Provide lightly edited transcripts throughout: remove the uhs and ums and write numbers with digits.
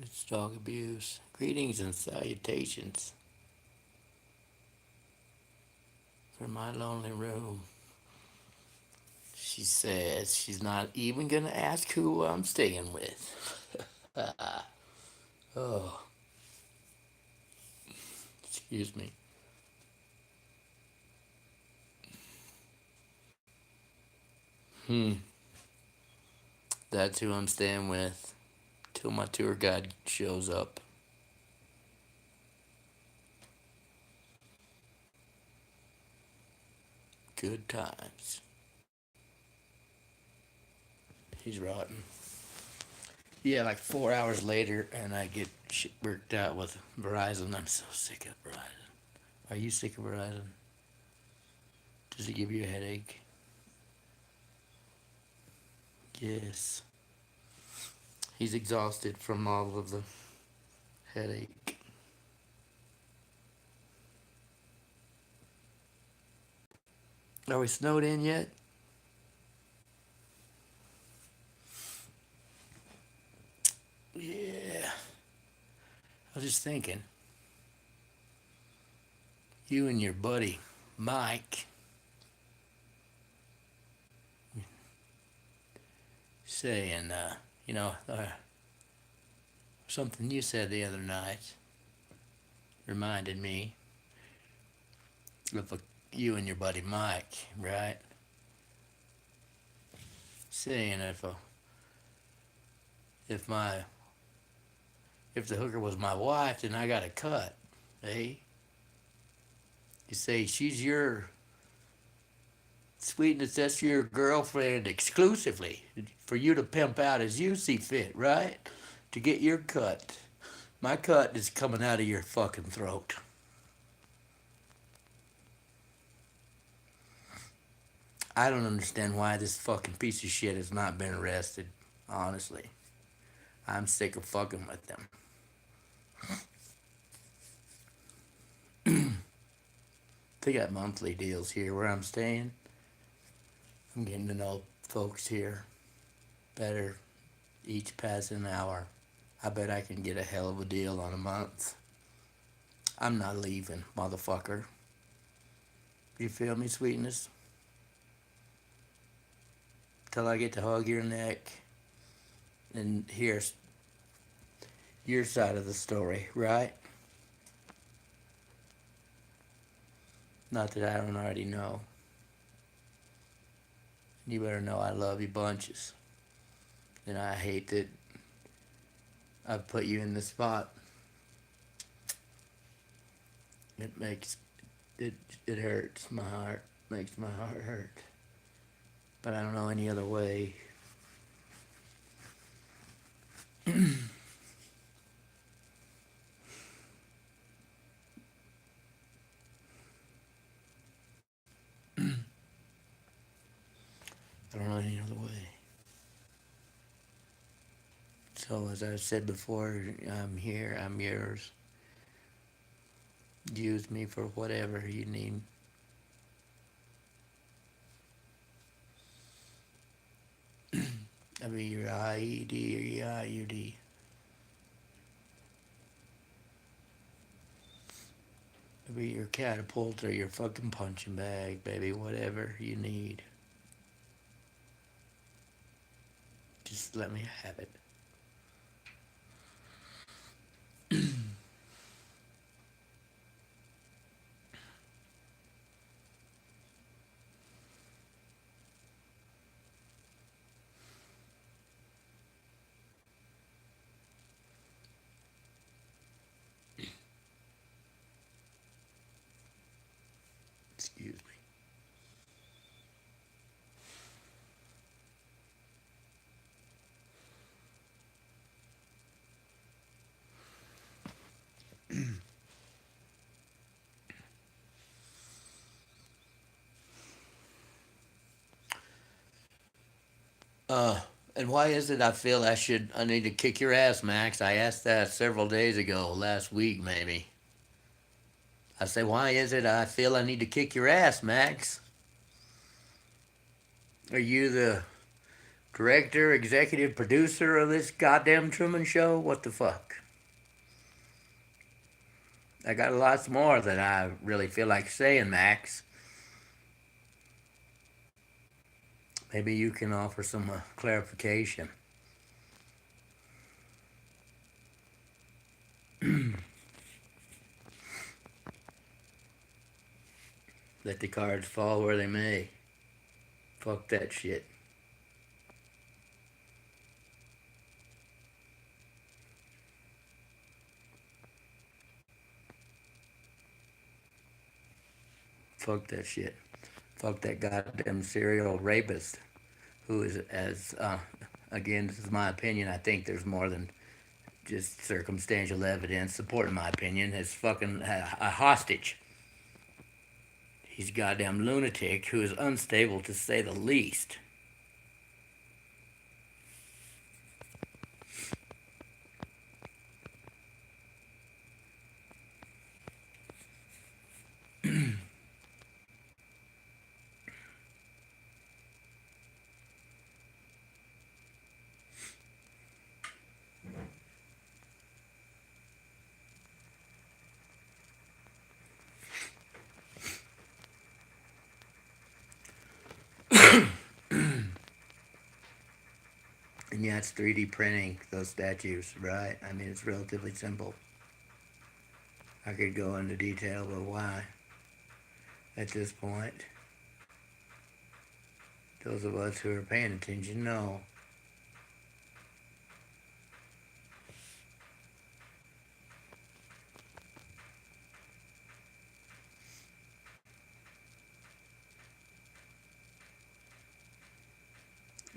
It's dog abuse. Greetings and salutations from my lonely room. She says she's not even gonna ask who I'm staying with. Oh, excuse me. Hmm, that's who I'm staying with till my tour guide shows up. Good times. He's rotten. Yeah, like 4 hours later, and I get shit worked out with Verizon. I'm so sick of Verizon. Are you sick of Verizon? Does it give you a headache? Yes. He's exhausted from all of the headache. Are we snowed in yet? Yeah. I was just thinking, you and your buddy Mike saying, you know, something you said the other night reminded me of you and your buddy Mike, right? Saying if my if the hooker was my wife, then I got a cut, eh? You say she's your sweetness, that's your girlfriend exclusively for you to pimp out as you see fit, right? To get your cut. My cut is coming out of your fucking throat. I don't understand why this fucking piece of shit has not been arrested, honestly. I'm sick of fucking with them. They got monthly deals here where I'm staying. I'm getting to know folks here better each passing hour. I bet I can get a hell of a deal on a month. I'm not leaving, motherfucker. You feel me, sweetness? Till I get to hug your neck and hear your side of the story, right? Not that I don't already know. You better know I love you bunches. And I hate that I put you in the spot. It makes it it hurts my heart. Makes my heart hurt. But I don't know any other way. I don't know any other way. So as I said before, I'm here. I'm yours. Use me for whatever you need. I'll be your IED or your IUD. I'll be your catapult or your fucking punching bag, baby. Whatever you need. Just let me have it. Excuse me. And why is it I feel I need to kick your ass, Max? I asked that several days ago, last week maybe. I say, why is it I feel I need to kick your ass, Max? Are you the Director, executive producer of this goddamn Truman Show? What the fuck? I got lots more that I really feel like saying, Max. Maybe you can offer some clarification. Let the cards fall where they may. Fuck that shit. Fuck that shit. Fuck that goddamn serial rapist who is, as, again, this is my opinion. I think there's more than just circumstantial evidence supporting my opinion. Is fucking a hostage. He's a goddamn lunatic who is unstable to say the least. And yeah, it's 3D printing those statues, right? I mean, it's relatively simple. I could go into detail, but why? At this point, those of us who are paying attention know.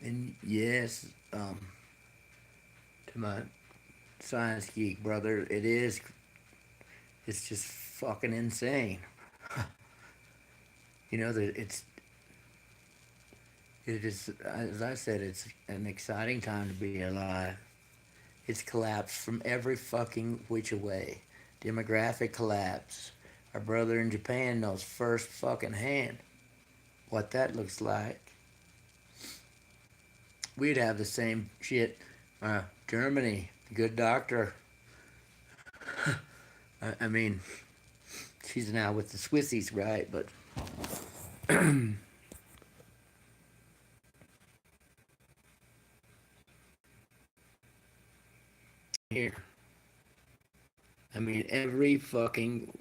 And yes, to my science geek brother, it's just fucking insane. You know, that it is, as I said, it's an exciting time to be alive. It's collapsed from every fucking which way. Demographic collapse. Our brother in Japan knows first fucking hand what that looks like. We'd have the same shit. Germany, good doctor. I mean, she's now with the Swissies, right? But here, I mean, every fucking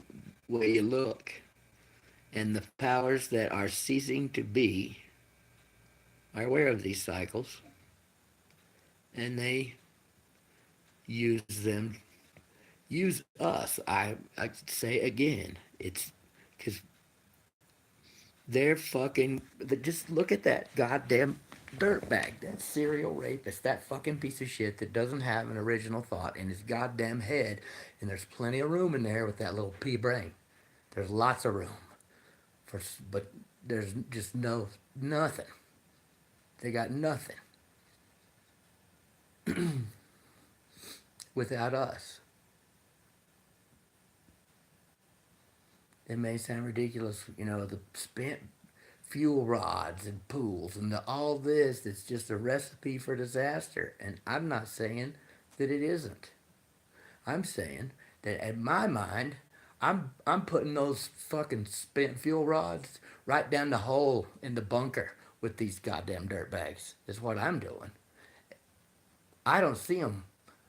way you look, and the powers that are ceasing to be are aware of these cycles, and they use them, use us. I say again, it's because they're fucking. Just look at that goddamn dirtbag, that serial rapist, that fucking piece of shit that doesn't have an original thought in his goddamn head, and there's plenty of room in there with that little pea brain. There's lots of room for, but there's just nothing. They got nothing without us. It may sound ridiculous, you know, the spent fuel rods and pools and all this, it's just a recipe for disaster. And I'm not saying that it isn't. I'm saying that in my mind, I'm putting those fucking spent fuel rods right down the hole in the bunker with these goddamn dirt bags. Is what I'm doing. I don't see them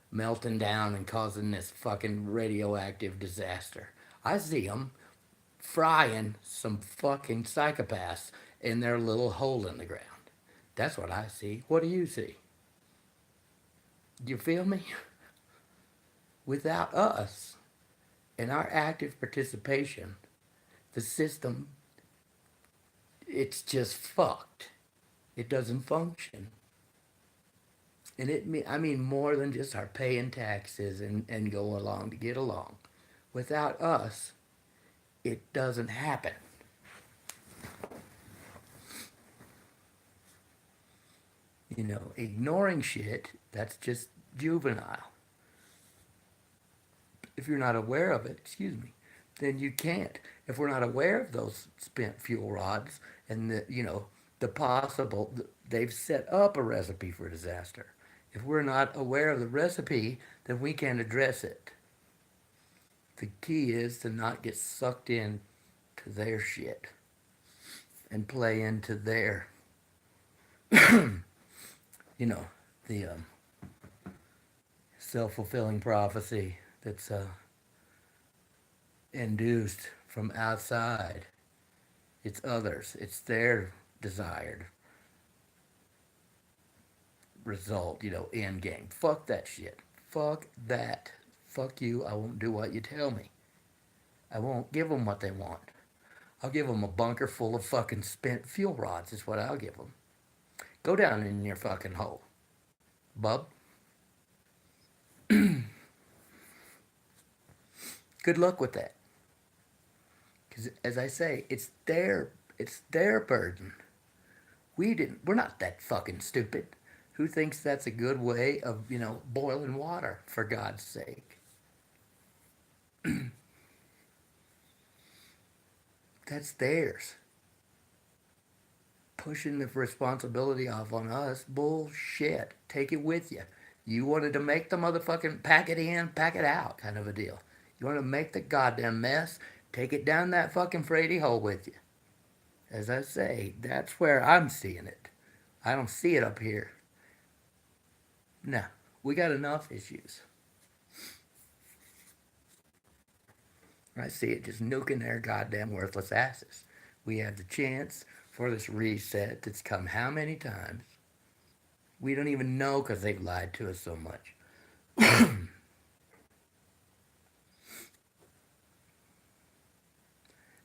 melting down and causing this fucking radioactive disaster. I see them frying some fucking psychopaths in their little hole in the ground. That's what I see. What do you see? You feel me? Without us and our active participation, the system, it's just fucked. It doesn't function. And I mean more than just our paying taxes and go along to get along. Without us, it doesn't happen. You know, ignoring shit, that's just juvenile. If you're not aware of it, excuse me, then you can't. If we're not aware of those spent fuel rods and the, you know, the possible, they've set up a recipe for disaster. If we're not aware of the recipe, then we can't address it. The key is to not get sucked in to their shit and play into their, you know, the self-fulfilling prophecy that's induced from outside. It's others. It's their desired result, end game. Fuck that shit. Fuck that. Fuck you. I won't do what you tell me. I won't give them what they want. I'll give them a bunker full of fucking spent fuel rods, is what I'll give them. Go down in your fucking hole, bub. Good luck with that. Because as I say, it's their burden. We're not that fucking stupid. Who thinks that's a good way of, boiling water, for God's sake? That's theirs. Pushing the responsibility off on us, bullshit. Take it with you. You wanted to make the motherfucking pack it in, pack it out kind of a deal. You want to make the goddamn mess, take it down that fucking freighty hole with you. As I say, that's where I'm seeing it. I don't see it up here. No, we got enough issues. I see it just nuking their goddamn worthless asses. We have the chance for this reset that's come how many times? We don't even know because they've lied to us so much.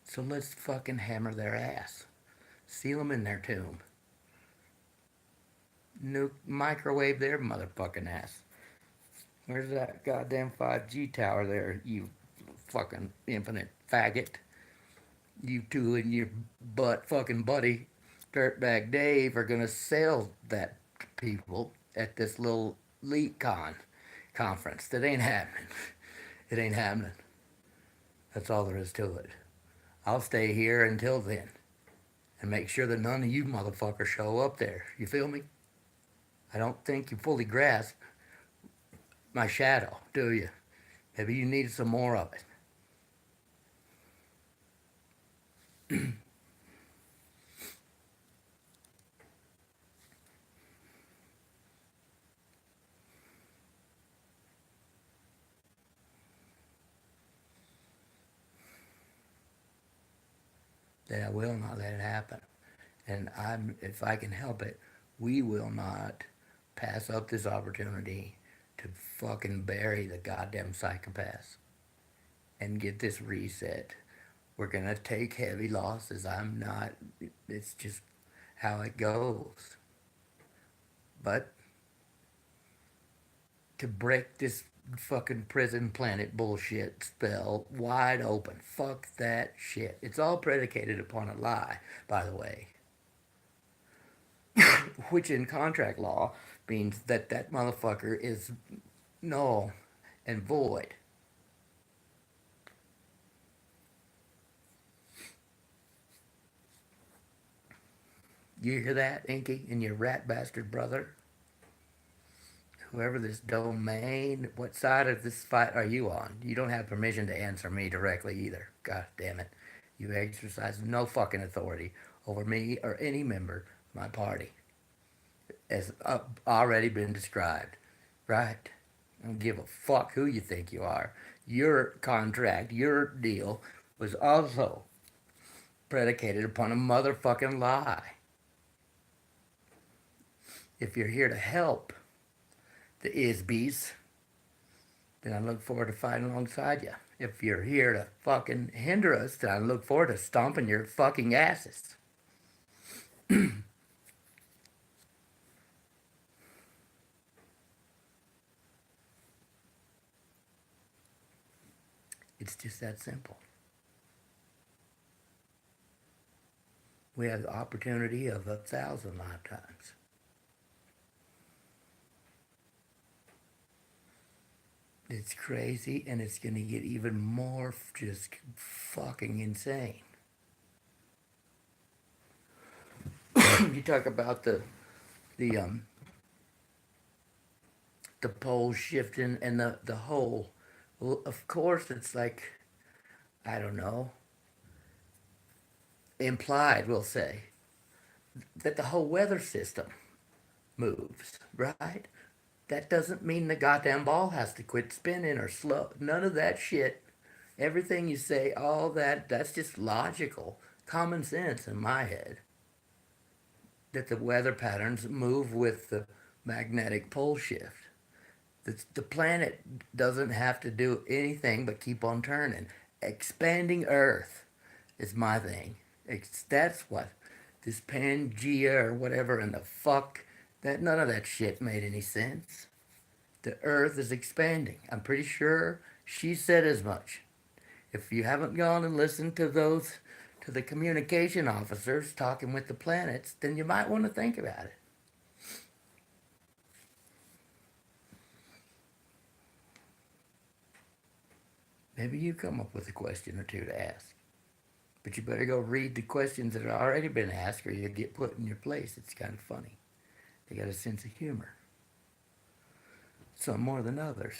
So let's fucking hammer their ass. Seal them in their tomb. Microwave their motherfucking ass. Where's that goddamn 5G tower there, you fucking infinite faggot? You two and your fucking buddy, Dirtbag Dave, are gonna sell that to people at this little LeakCon conference. That ain't happening. It ain't happening. That's all there is to it. I'll stay here until then and make sure that none of you motherfuckers show up there. You feel me? I don't think you fully grasp my shadow, do you? Maybe you need some more of it. That I will not let it happen. And if I can help it, we will not pass up this opportunity to fucking bury the goddamn psychopaths and get this reset. We're gonna take heavy losses. It's just how it goes. But to break this fucking prison planet bullshit spell wide open. Fuck that shit. It's all predicated upon a lie, by the way. Which in contract law means that that motherfucker is null and void. You hear that, Inky, and your rat bastard brother? Whoever this domain, what side of this fight are you on? You don't have permission to answer me directly either. God damn it. You exercise no fucking authority over me or any member of my party, as already been described. Right? I don't give a fuck who you think you are. Your contract, your deal, was also predicated upon a motherfucking lie. If you're here to help the ISBs, then I look forward to fighting alongside you. If you're here to fucking hinder us, then I look forward to stomping your fucking asses. It's just that simple. We have the opportunity of 1,000 lifetimes. It's crazy, and it's going to get even more just fucking insane. You talk about the the the poles shifting and the whole. Well, of course, it's like I don't know, implied. We'll say that the whole weather system moves, right? That doesn't mean the goddamn ball has to quit spinning or slow. None of that shit. Everything you say, all that's just logical, common sense in my head. That the weather patterns move with the magnetic pole shift. The planet doesn't have to do anything but keep on turning. Expanding Earth is my thing. That's what this Pangea or whatever in the fuck that none of that shit made any sense. The Earth is expanding. I'm pretty sure she said as much. If you haven't gone and listened to the communication officers talking with the planets, then you might want to think about it. Maybe you come up with a question or two to ask. But you better go read the questions that have already been asked or you'll get put in your place. It's kind of funny. They got a sense of humor. Some more than others.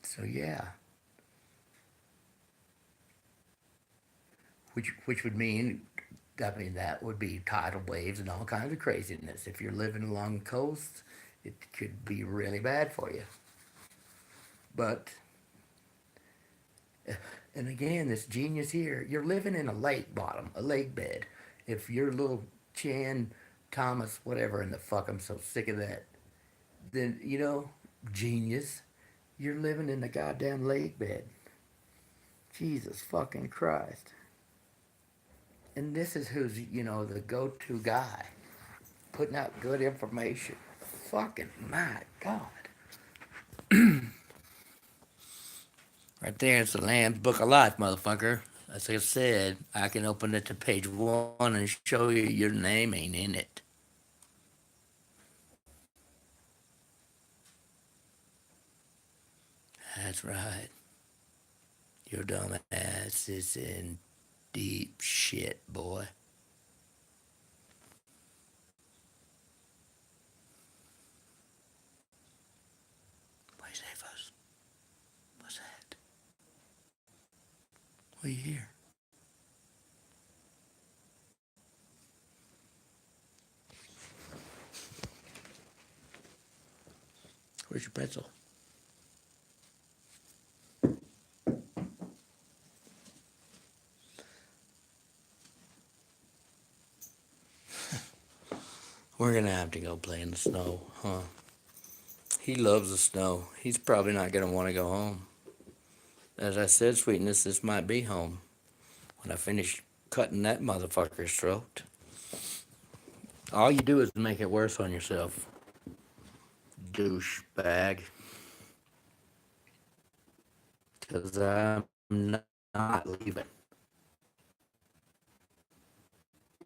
So yeah. Which would mean that would be tidal waves and all kinds of craziness. If you're living along the coast, it could be really bad for you. But and again, this genius here, you're living in a lake bottom, a lake bed. If your little Chan Thomas, whatever in the fuck, I'm so sick of that. Then genius, you're living in the goddamn lake bed. Jesus fucking Christ. And this is who's the go-to guy, putting out good information. Fucking my God. Right there, it's the Lamb's Book of Life, motherfucker. As I said, I can open it to page 1 and show you your name ain't in it. That's right. Your dumb ass is in deep shit, boy. What is that, folks? What's that? What do you hear? Where's your pencil? We're gonna have to go play in the snow, huh? He loves the snow. He's probably not gonna want to go home. As I said, sweetness, this might be home when I finish cutting that motherfucker's throat. All you do is make it worse on yourself, douchebag. Because I'm not leaving.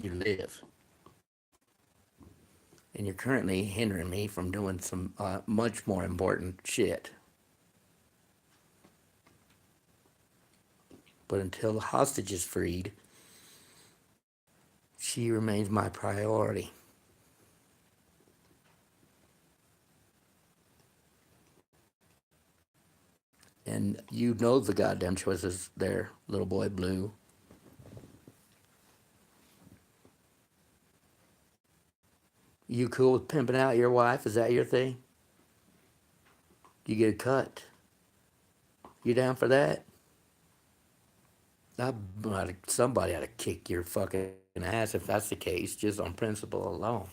You live. And you're currently hindering me from doing some much more important shit. But until the hostage is freed, she remains my priority. And you know the goddamn choices there, little boy blue. You cool with pimping out your wife? Is that your thing? You get a cut. You down for that? Somebody ought to kick your fucking ass if that's the case, just on principle alone.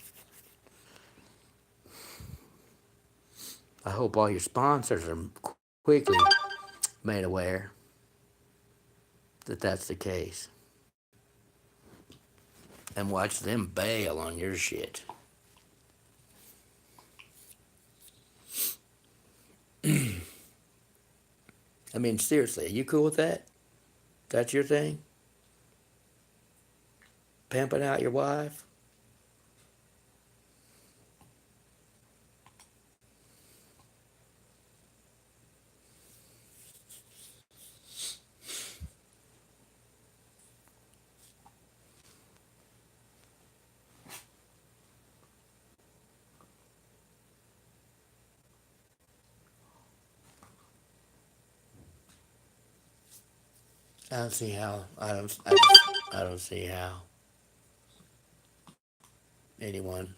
I hope all your sponsors are quickly made aware that that's the case. And watch them bail on your shit. I mean, seriously, are you cool with that? That's your thing? Pimping out your wife? I don't see how. I don't see how anyone.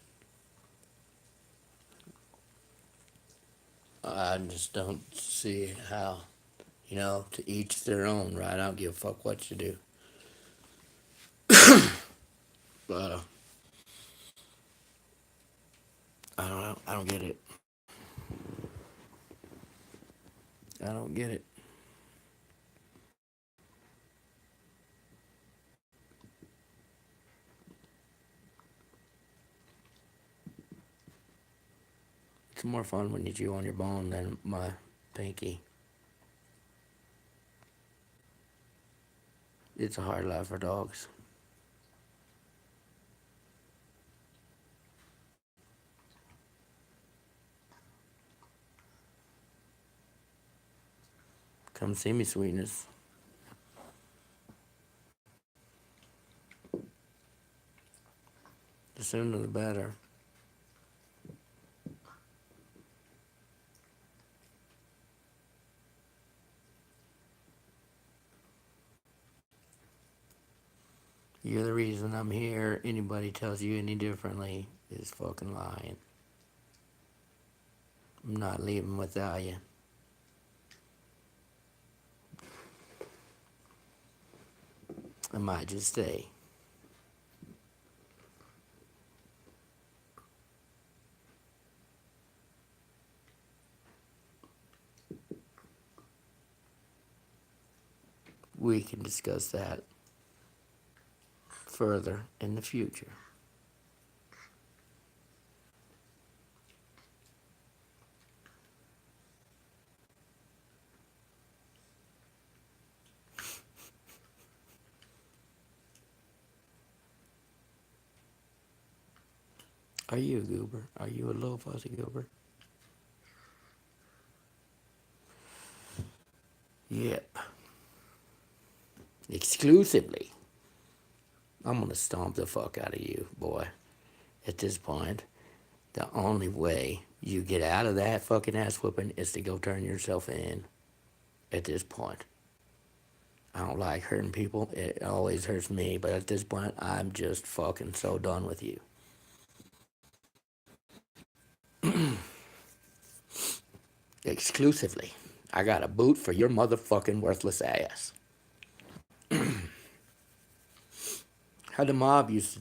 I just don't see how. You know, to each their own, right? I don't give a fuck what you do. But I don't know. I don't get it. I don't get it. It's more fun when you chew on your bone than my pinky. It's a hard life for dogs. Come see me, sweetness. The sooner the better. You're the reason I'm here. Anybody tells you any differently is fucking lying. I'm not leaving without you. I might just stay. We can discuss that further in the future. Are you a goober? Are you a little fuzzy goober? Yep. Exclusively. I'm gonna stomp the fuck out of you, boy. At this point, the only way you get out of that fucking ass whooping is to go turn yourself in. At this point, I don't like hurting people. It always hurts me, but at this point, I'm just fucking so done with you. Exclusively. I got a boot for your motherfucking worthless ass. How the mob used to